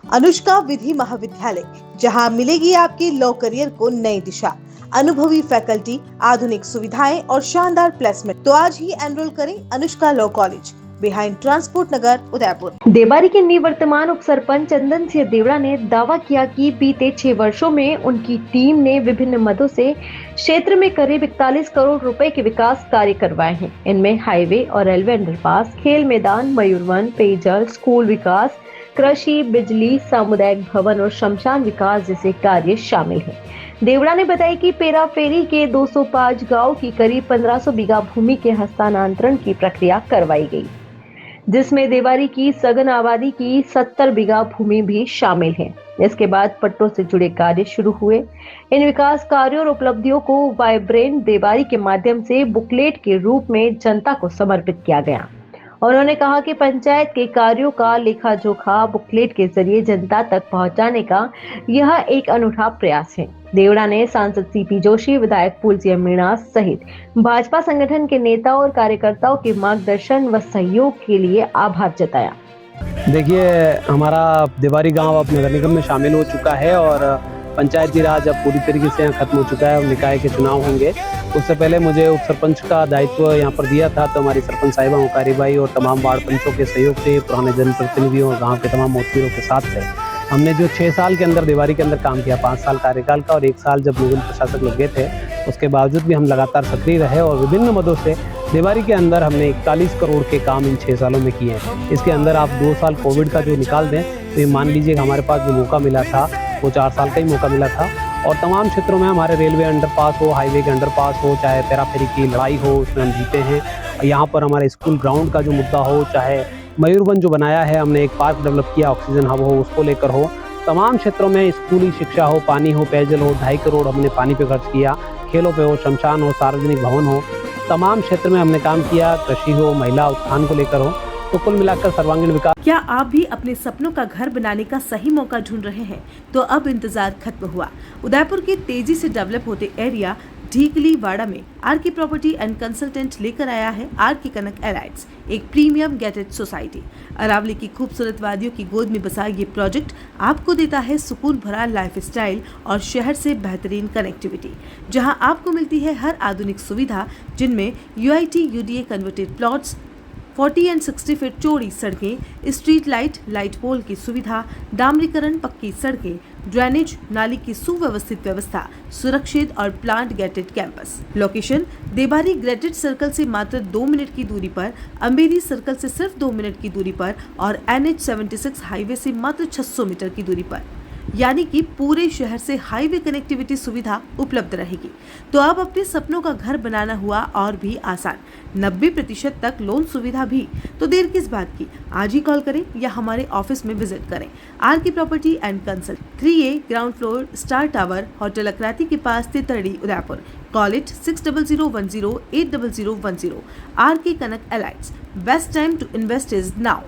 अनुष्का विधि महाविद्यालय, जहां मिलेगी आपके लॉ करियर को नई दिशा, अनुभवी फैकल्टी, आधुनिक सुविधाएं और शानदार प्लेसमेंट। तो आज ही एनरोल करें Anushka law college, behind transport Nagar, Udaipur. Dewari के निवर्तमान उप सरपंच चंदन सिंह देवड़ा ने दावा किया कि बीते 6 वर्षों में उनकी टीम ने विभिन्न मदों से क्षेत्र में करीब 41 करोड़ रुपए के विकास कार्य करवाए हैं। इनमें हाईवे और रेलवे अंडरपास, खेल मैदान, मयूरवन, पेयजल, स्कूल विकास, कृषि, बिजली, सामुदायिक भवन और शमशान विकास जैसे कार्य शामिल हैं। देवड़ा ने बताया कि पेराफेरी के 205 गांव की करीब 1500 बीघा भूमि के हस्तांतरण की प्रक्रिया करवाई गई, जिसमें देवारी की सघन आबादी की 70 बीघा भूमि भी शामिल है। इसके बाद पट्टों से जुड़े कार्य शुरू हुए। इन विकास कार्यों और उपलब्धियों को वाइब्रेंट देवारी के माध्यम से बुकलेट के रूप में जनता को समर्पित किया गया। उन्होंने कहा कि पंचायत के कार्यों का लेखा जोखा बुकलेट के जरिए जनता तक पहुंचाने का यह एक अनूठा प्रयास है। देवड़ा ने सांसद सीपी जोशी, विधायक फूलसिंह मीणा सहित भाजपा संगठन के नेता और कार्यकर्ताओं के मार्गदर्शन व सहयोग के लिए आभार जताया। देखिए, हमारा देवारी गांव अब नगर निगम में शामिल हो चुका है और पंचायती राज अब पूरी तरीके से यहाँ खत्म हो चुका है और निकाय के चुनाव होंगे। उससे पहले मुझे उप सरपंच का दायित्व यहाँ पर दिया था, तो हमारी सरपंच साहिबा ओकारी बाई और तमाम वार्ड पंचों के सहयोग से, पुराने जनप्रतिनिधियों और गाँव के तमाम मोहतवीरों के साथ थे, हमने जो 6 साल के अंदर देवारी के अंदर काम किया, 5 साल कार्यकाल का और 1 साल जब नोडल प्रशासक लग गए थे, उसके बावजूद भी हम लगातार सक्रिय रहे और विभिन्न मदों से देवारी के अंदर हमने 41 करोड़ के काम इन 6 सालों में किए हैं। इसके अंदर आप 2 साल कोविड का जो निकाल दें तो ये मान लीजिए कि हमारे पास जो मौका मिला था वो 4 साल का ही मौका मिला था और तमाम क्षेत्रों में हमारे रेलवे अंडरपास हो, हाईवे के अंडरपास हो, चाहे पेराफेरी की लड़ाई हो, उसमें हम जीते हैं। यहाँ पर हमारे स्कूल ग्राउंड का जो मुद्दा हो, चाहे मयूरवन जो बनाया है हमने, एक पार्क डेवलप किया, ऑक्सीजन हब हो, उसको लेकर हो, तमाम क्षेत्रों में स्कूली शिक्षा हो, पानी हो, पेयजल हो, 2.5 करोड़ हमने पानी पे खर्च किया, खेलों पे हो, शमशान हो, सार्वजनिक भवन हो, तमाम क्षेत्र में हमने काम किया, कृषि हो, महिला उत्थान को लेकर हो, तो कुल मिलाकर सर्वांगीण विकास। क्या आप भी अपने सपनों का घर बनाने का सही मौका ढूंढ रहे हैं? तो अब इंतजार खत्म हुआ। उदयपुर के तेजी से डेवलप होते एरिया ढीकली वाड़ा में are K property and consultant लेकर आया है आर के कनक एलाइट्स, एक प्रीमियम गेटेड सोसाइटी। अरावली की खूबसूरत वादियों की गोद में बसा ये प्रोजेक्ट आपको देता है सुकून भरा लाइफस्टाइल और शहर से बेहतरीन कनेक्टिविटी, जहां आपको मिलती है हर आधुनिक सुविधा, जिनमें UIT UDA converted plots, 40 and 60 feet चौड़ी सड़कें, स्ट्रीट लाइट, लाइट पोल की सुविधा, डामरीकरण, पक्की सड़कें, ड्रेनेज, नाली की सुव्यवस्थित व्यवस्था, सुरक्षित और plant gated campus. Location Devari grated circle से मात्र 2 मिनट की दूरी पर, अम्बेरी सर्कल से सिर्फ 2 मिनट की दूरी पर और NH76 हाईवे से मात्र 600 मीटर की दूरी पर, यानी कि पूरे शहर से हाईवे कनेक्टिविटी सुविधा उपलब्ध रहेगी। तो अब अपने सपनों का घर बनाना हुआ और भी आसान, 90% तक लोन सुविधा भी। तो देर किस बात की, आज ही कॉल करें या हमारे ऑफिस में विजिट करें। R K property and consult, 3A ground floor, star tower, hotel Akrati के पास, तितड़ी, Udaipur. Call at 600010 80010। R K Kanak elites, best time to invest is now.